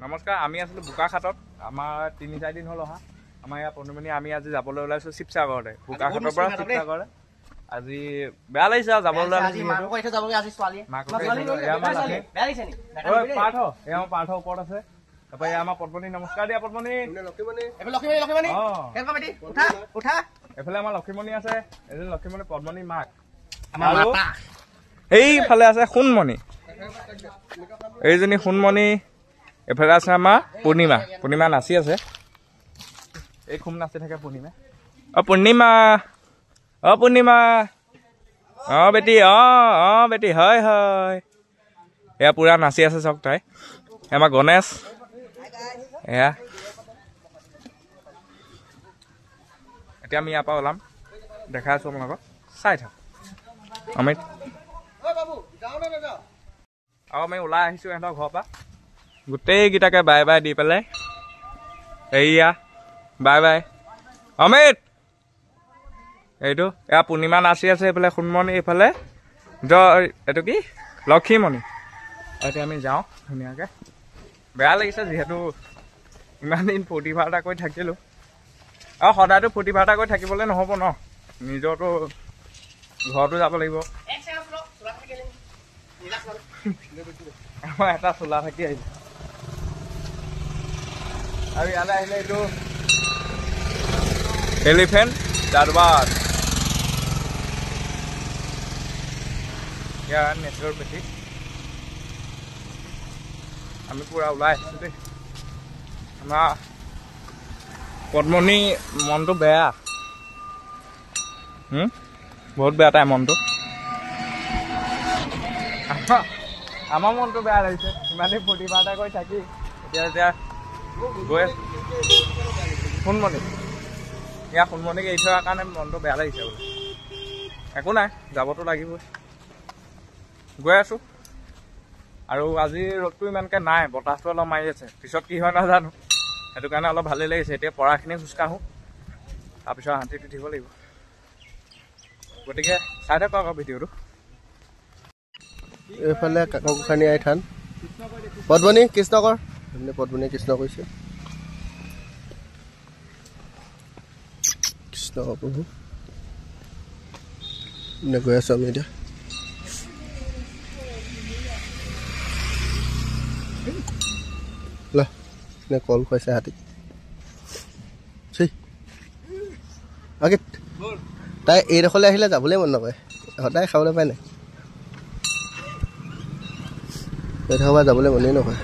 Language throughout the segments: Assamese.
নমস্কাৰ আমি আছিলোঁ বোকাখাটত আমাৰ ৩-৪ দিন হ'ল অহা আমাৰ ইয়াৰ পণ্ডিমণি আমি আজি যাবলৈ ওলাইছোঁ শিৱসাগৰতে বোকাখাটৰ পৰা শিৱসাগৰলৈ আজি বেয়া লাগিছে আৰু যাবলৈ পাৰ্থ ওপৰত আছে তাৰপৰা এয়া আমাৰ পদ্মনী নমস্কাৰ দিয়া পদ্মনী এফালে আমাৰ লক্ষীমণি আছে এজনী লক্ষীমণি পদ্মনী মাক এইফালে আছে সোণমণি এইজনী সোণমণি এফালে আছে আমাৰ পূৰ্ণিমা নাচি আছে এই খুব নাচি থাকে পূৰ্ণিমা পূৰ্ণিমা বেটি বেটি হয় এয়া পুৰা নাচি আছে চব তাই আমাৰ গণেশ এয়া এতিয়া আমি ইয়াৰ পৰা ওলাম দেখাই আছো আপোনালোকক চাই থাক আমি ওলাই আহিছো সিহঁতৰ ঘৰৰ পৰা গোটেইকেইটাকে বাই বাই দি পেলাই এইয়া বাই বাই অমিত এইটো এয়া পূৰ্ণিমা নাচি আছে এইফালে সোণমণি এইফালে এইটো কি লক্ষীমণি এতিয়া আমি যাওঁ ধুনীয়াকৈ বেয়া লাগিছে যিহেতু ইমান দিন ফূৰ্তি ফাৰ্তা কৰি থাকিলোঁ আৰু সদায়তো ফূৰ্তি ফাৰ্তা কৰি থাকিবলৈ নহ'ব ন নিজৰতো ঘৰতো যাব লাগিব আমাৰ এটা চোলা থাকি আহিছে আৰু ইয়ালৈ আহিলে এইটো এলিফেণ্ট দাৰবাৰ ইয়াৰ নেচাৰৰ পেটি আমি পুৰা ওলাই আহিছোঁ দেই আমাৰ পদ্মনী মনটো বেয়া বহুত বেয়া তাই মনটো আমাৰ মনটো বেয়া লাগিছে ইমানেই ফূৰ্তি ফাৰ্তা কৰি থাকি এতিয়া গৈ আছো সোণমণি ইয়াৰ সোণমণিক এৰি থোৱাৰ কাৰণে মনটো বেয়া লাগিছে বোলে একো নাই যাবতো লাগিবই গৈ আছো আৰু আজি ৰ'দটো ইমানকৈ নাই বতাহটো অলপ মাৰি আছে পিছত কি হয় নাজানো সেইটো কাৰণে অলপ ভালেই লাগিছে এতিয়া পৰাখিনি খোজকাঢ়োঁ তাৰপিছত হাতীত উঠিব লাগিব গতিকে চাই থাকক আকৌ ভিডিঅ'টো এইফালে কাকখানী আই থান পদ্মনী কৃষ্ণ কৰ পদ্মনীয়ে কৃষ্ণ কৈছে কৃষ্ণ প্ৰভু গৈ আছো আমি এতিয়া কল খুৱাইছে হাতীক তাই এইডোখৰলৈ আহিলে যাবলৈ মন নকৰে সদায় খাবলৈ পায় নাই এইডোখৰ পৰা যাবলৈ মনেই নকৰে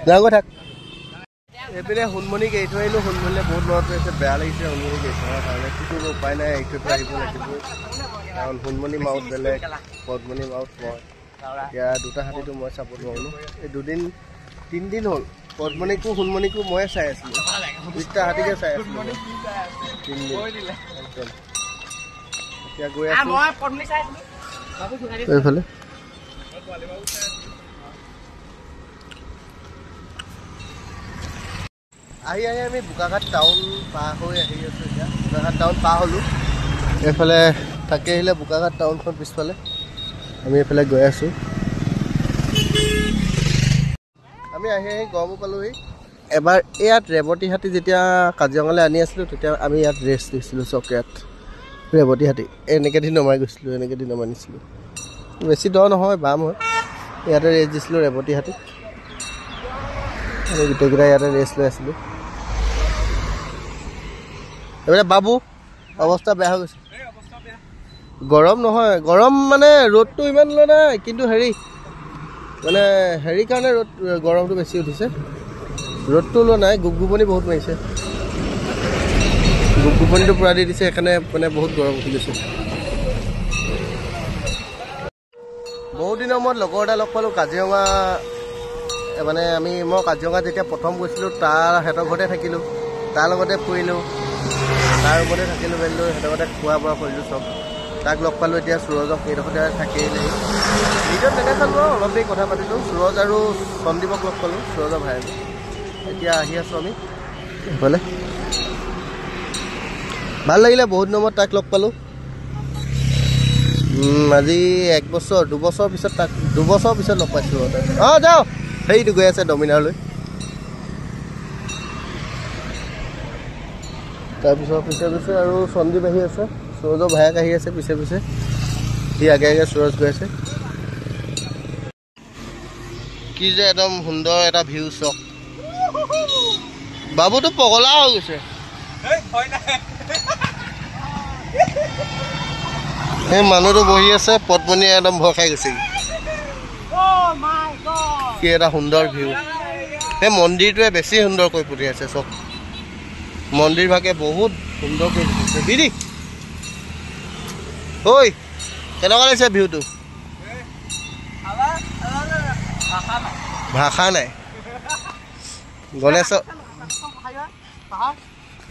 যাওঁ থাক এইপিনে সোণমণিক এৰি থৈ আহিলোঁ সোণমণিলে বহুত মনত পৰিছে বেয়া লাগিছে সোণমণিক এৰি থোৱাৰ কাৰণে কি কৰিব উপায় নাই এৰি থৈ আহিব লাগিবই কাৰণ সোণমণি মাউত বেলেগ পদ্মনী মাউত মই এতিয়া দুটা হাতীটো মই চাব নোৱাৰিলোঁ এই 3 দিন হ'ল পদ্মনীকো সোণমণিকো ময়ে চাই আছিলোঁ 2টা হাতীকে চাই আছিলোঁ 3 দিন একদম এতিয়া গৈ আছোঁ এইফালে আহি আমি বোকাখাট টাউন পাৰ হৈ আহি আছোঁ এতিয়া বোকাখাট টাউন পাৰ হ'লোঁ এইফালে থাকি আহিলে বোকাখাট টাউনখন পিছফালে আমি এইফালে গৈ আছোঁ আমি আহি গৰমো পালোঁহি এবাৰ ইয়াত ৰেৱতী হাতী যেতিয়া কাজিৰঙালৈ আনি আছিলোঁ তেতিয়া আমি ইয়াত ৰেষ্ট লৈছিলোঁ চকীয়াত ৰেৱতী হাতী এনেকৈ নমাই গৈছিলোঁ এনেকৈ নমাই নিছিলোঁ বেছি দ নহয় বাম হয় ইয়াতে ৰেষ্ট দিছিলোঁ ৰেৱতী হাতীক আমি গোটেইকেইটা ইয়াতে ৰেষ্ট লৈ আছিলোঁ এইফালে বাবু অৱস্থা বেয়া হৈ গৈছে গৰম নহয় গৰম মানে ৰ'দটো ইমান লোৱা নাই কিন্তু হেৰি কাৰণে গৰমটো বেছি উঠিছে ৰ'দটো লোৱা নাই গুপগুপনি বহুত মাৰিছে গুপগুপনিটো পূৰা দি দিছে সেইকাৰণে মানে বহুত গৰম উঠি গৈছে বহুত দিনৰ মূৰত লগৰ এটা লগ পালোঁ কাজিৰঙা মই কাজিৰঙা যেতিয়া প্ৰথম গৈছিলোঁ তাৰ সিহঁতৰ ঘৰতে থাকিলোঁ তাৰ লগতে ফুৰিলোঁ তাৰ ওপৰতে থাকিলোঁ মেলিলোঁ সিহঁতৰ ঘৰতে খোৱা বোৱা কৰিলোঁ চব তাক লগ পালোঁ এতিয়া সুৰজক এইডোখৰতে থাকিলেহি নিজৰ নেদেখালোঁ আৰু অলপ দেৰি কথা পাতিলোঁ সুৰজ আৰু সন্দীপক লগ পালোঁ সুৰজৰ ভাই এতিয়া আহি আছোঁ আমি এইফালে ভাল লাগিলে বহুত দিনৰ মূৰত তাক লগ পালোঁ আজি 1 বছৰ 2 বছৰ পিছত তাক 2 বছৰ পিছত লগ পাইছোঁ যাওঁ সেইটো গৈ আছে ডমিনাৰলৈ তাৰপিছত পিছে পিছে আৰু সন্দীপ আহি আছে সূৰজৰ ভায়েক আহি আছে পিছে পিছে সি আগে আগে সূৰজ গৈ আছে কি যে একদম সুন্দৰ এটা ভিউ চক বাবুটো পগলা হৈ গৈছে এই মানুহটো বহি আছে পদ্মনী একদম ভয় খাই গৈছে কি এটা সুন্দৰ ভিউ এই মন্দিৰটোৱে বেছি সুন্দৰ কৰি পঠিয়াইছে চক মন্দিৰ ভাগে বহুত সুন্দৰ কৰি পঠিয়াইছে বিদি ঐ কেনেকুৱা লাগিছে ভিউটো ভাষা নাই গণেশ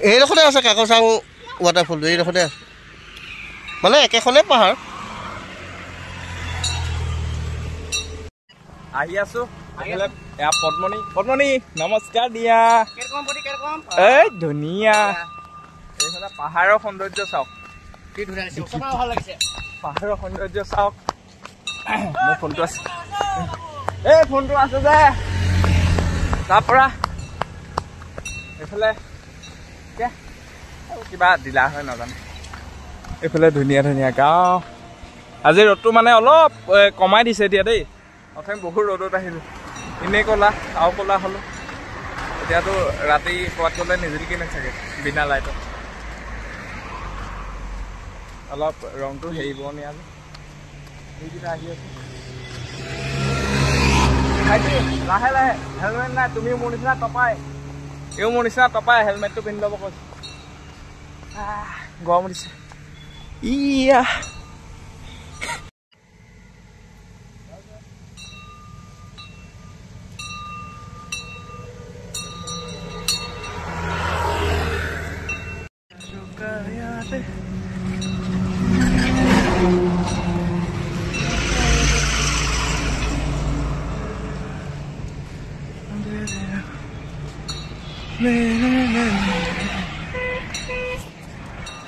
এইডোখৰতে আছে কাকচাং ৱাটাৰফলটো এইডোখৰতে আছে মানে একেখনে পাহাৰ আহি আছো এয়া পদ্মনী নমস্কাৰ দিয়া এই ধুনীয়া এইফালে পাহাৰৰ সৌন্দৰ্য চাওক পাহাৰৰ সৌন্দৰ্য চাওক মোৰ ফোনটো আছে এই ফোনটো আছে যে তাৰপৰা এইফালে কিবা দিলা হয় নাজানো এইফালে ধুনীয়া ধুনীয়া গাঁও আজি ৰ'দটো মানে অলপ কমাই দিছে এতিয়া দেই অথনি বহুত ৰ'দত আহিলোঁ এনেই ক'লা আৰু ক'লা হ'লোঁ এতিয়াতো ৰাতি ক'ৰবাত গ'লে নিজিলকি নাথাকে বিনা লাইটত অলপ ৰংটো হেৰিব নিয়া যে সেইকেইটা আহি আছে লাহে লাহে হেলমেট নাই তুমিও মোৰ নিচিনা টপাই এও মোৰ নিচিনা টপাই হেলমেটটো পিন্ধি ল'ব কৈছে গৰম উঠিছে ইয়া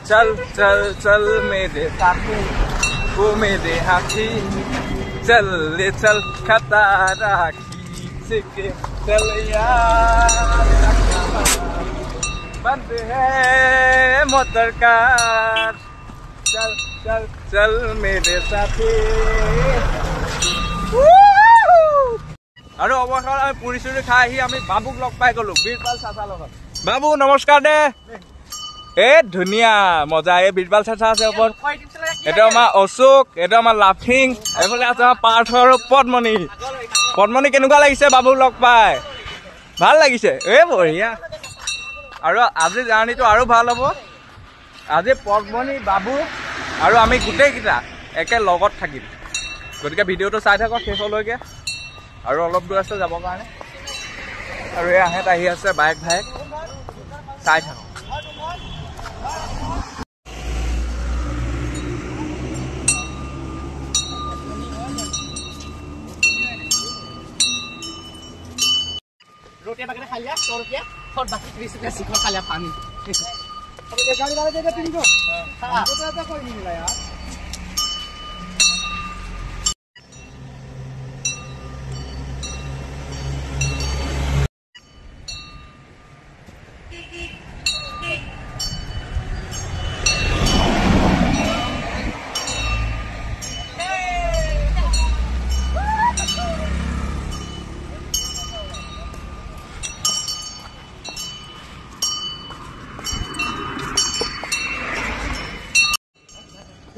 चल चल चल मेरे साथी वो मेरे हाथी चल ले चल खतारा खींच के चल यार बंद है मोटर कार चल चल चल मेरे साथी আৰু অৱসৰ আমি পুৰি চুৰি খাই আহি আমি বাবুক লগ পাই গলো বীৰপাল চাচা লগত বাবু নমস্কাৰ দে এ ধুনীয়া মজা এই বীৰপাল চাচা আছে ওপৰত এইটো আমাৰ অশোক এইটো আমাৰ লাফিং এইফালে আছে আমাৰ পাৰ্থ আৰু পদ্মনী কেনেকুৱা লাগিছে বাবুক লগ পাই ভাল লাগিছে এ বঢ়িয়া আৰু আজি জাৰ্ণিটো আৰু ভাল হ'ব আজি পদ্মনী বাবু আৰু আমি গোটেইকেইটা একে লগত থাকিম গতিকে ভিডিঅ'টো চাই থাকক শেষলৈকে আৰু অলপ দূৰ আছে যাবৰ কাৰণে আৰু এই আহেত আহি আছে বাইক ভাইক চাই থাকক रोटियां वगैरह खा लिया 100 रुपया और बाकी 30 रुपया सीखो खा लिया पानी अब ये गाड़ी वाला देगा तुमको हां तो कोई नहीं मिला यार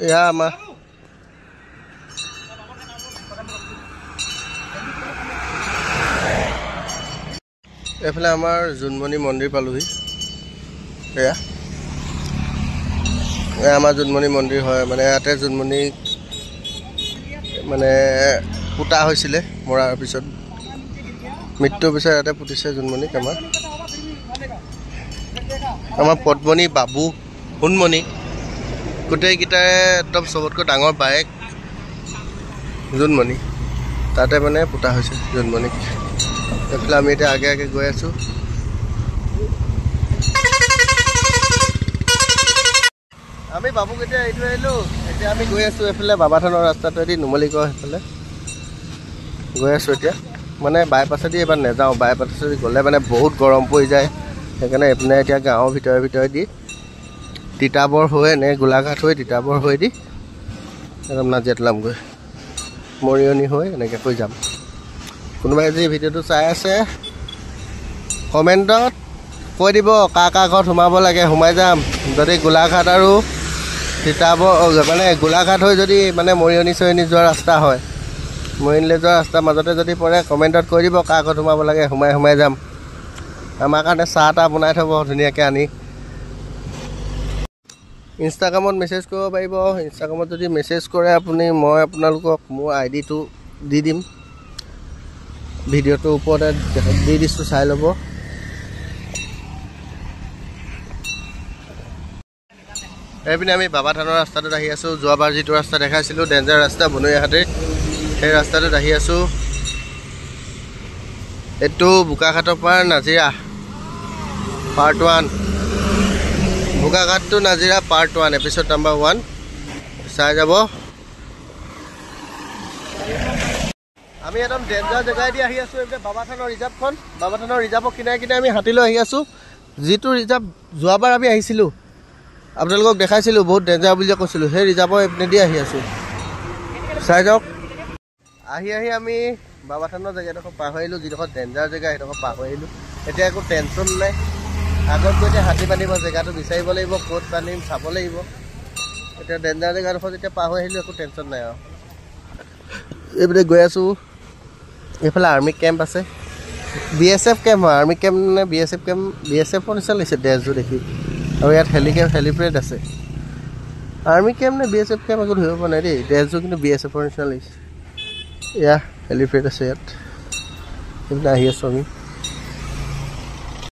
এয়া আমাৰ এইফালে আমাৰ জোনমণি মন্দিৰ পালোহি এয়া আমাৰ জোনমণি মন্দিৰ হয় মানে ইয়াতে জোনমণি মানে পুতা হৈছিলে মৰাৰ পিছত মৃত্যুৰ পিছত ইয়াতে পুতিছে জোনমণিক আমাৰ পদ্মনী বাবু সোণমণি গোটেইকেইটাই একদম চবতকৈ ডাঙৰ বায়েক জোনমণি তাতে মানে পুতা হৈছে জোনমণিক এইফালে আমি এতিয়া আগে আগে গৈ আছোঁ আমি বাবুক এতিয়া এৰি থৈ আহিলোঁ এতিয়া আমি গৈ আছোঁ এইফালে বাবা থানৰ ৰাস্তাটোৱেদি নুমলীগড় সেইফালে গৈ আছোঁ এতিয়া মানে বাইপাছেদি এবাৰ নাযাওঁ বাইপাছেদি গ'লে মানে বহুত গৰম পৰি যায় সেইকাৰণে এইপিনে এতিয়া গাঁৱৰ ভিতৰেদি তিতাবৰ হৈ এনে গোলাঘাট হৈ তিতাবৰ হৈ দি একদম নাজিৰাটলামগৈ মৰিয়নি হৈ এনেকৈ কৈ যাম কোনোবাই যদি ভিডিঅ'টো চাই আছে কমেণ্টত কৈ দিব কাৰ ঘৰত সোমাব লাগে সোমাই যাম যদি গোলাঘাট আৰু তিতাবৰ মানে গোলাঘাট হৈ যদি মানে মৰিয়নি চৰিয়নি যোৱা ৰাস্তা হয় মৰিয়নিলৈ যোৱা ৰাস্তাৰ মাজতে যদি পৰে কমেণ্টত কৈ দিব কাৰ ঘৰত সোমাব লাগে সোমাই যাম আমাৰ কাৰণে চাহ তাহ বনাই থ'ব ধুনীয়াকৈ আনি ইনষ্টাগ্ৰামত মেছেজ কৰিব পাৰিব ইনষ্টাগ্ৰামত যদি মেছেজ কৰে আপুনি মই আপোনালোকক মোৰ আইডিটো দি দিম ভিডিঅ'টোৰ ওপৰতে দি দিছোঁ চাই ল'ব এইপিনে আমি বাবা থানৰ ৰাস্তাটোত আহি আছোঁ যোৱাবাৰ যিটো ৰাস্তা দেখাইছিলোঁ ডেঞ্জাৰ ৰাস্তা বনৰীয়াহাটীৰ সেই ৰাস্তাটোত আহি আছোঁ এইটো বোকাখাটৰ পৰা Nazira part 1 Bokakhat to Nazira part 1 episode number 1 চাই যাব আমি একদম ডেঞ্জাৰ জেগাইদি আহি আছোঁ এইপিনে বাবা থানৰ ৰিজাৰ্ভখন বাবা থানৰ ৰিজাৰ্ভৰ কিনাৰে আমি হাতীলৈ আহি আছোঁ যিটো ৰিজাৰ্ভ যোৱাবাৰ আমি আহিছিলোঁ আপোনালোকক দেখাইছিলোঁ বহুত ডেঞ্জাৰ বুলি কৈছিলোঁ সেই ৰিজাৰ্ভৰ এইপিনেদি আহি আছোঁ চাই যাওক আহি আমি বাবা থানৰ জেগাডোখৰ পাৰ হৈ আহিলোঁ যিডোখৰ ডেঞ্জাৰ জেগা সেইডোখৰ পাৰ হৈ আহিলোঁ এতিয়া একো টেনশ্যন নাই আগত গৈ এতিয়া হাতী বান্ধিব জেগাটো বিচাৰিব লাগিব ক'ত বান্ধিম চাব লাগিব এতিয়া ডেঞ্জাৰ জেগাডোখৰ যেতিয়া পাৰ হৈ আহিলোঁ একো টেনশ্যন নাই আৰু এইপিনে গৈ আছোঁ এইফালে আৰ্মি কেম্প আছে BSF কেম্প হয় আৰ্মি কেম্প নে BSF কেম্প BSFৰ নিচিনা লাগিছে ড্ৰেছযোৰ দেখি আৰু ইয়াত হেলিপেড আছে আৰ্মি কেম্প নে BSF কেম্প একো ধৰিব পৰা নাই দেই ড্ৰেছযোৰ কিন্তু BSFৰ নিচিনা লাগিছে এয়া হেলিপেড আছে ইয়াত এইপিনে আহি আছোঁ আমি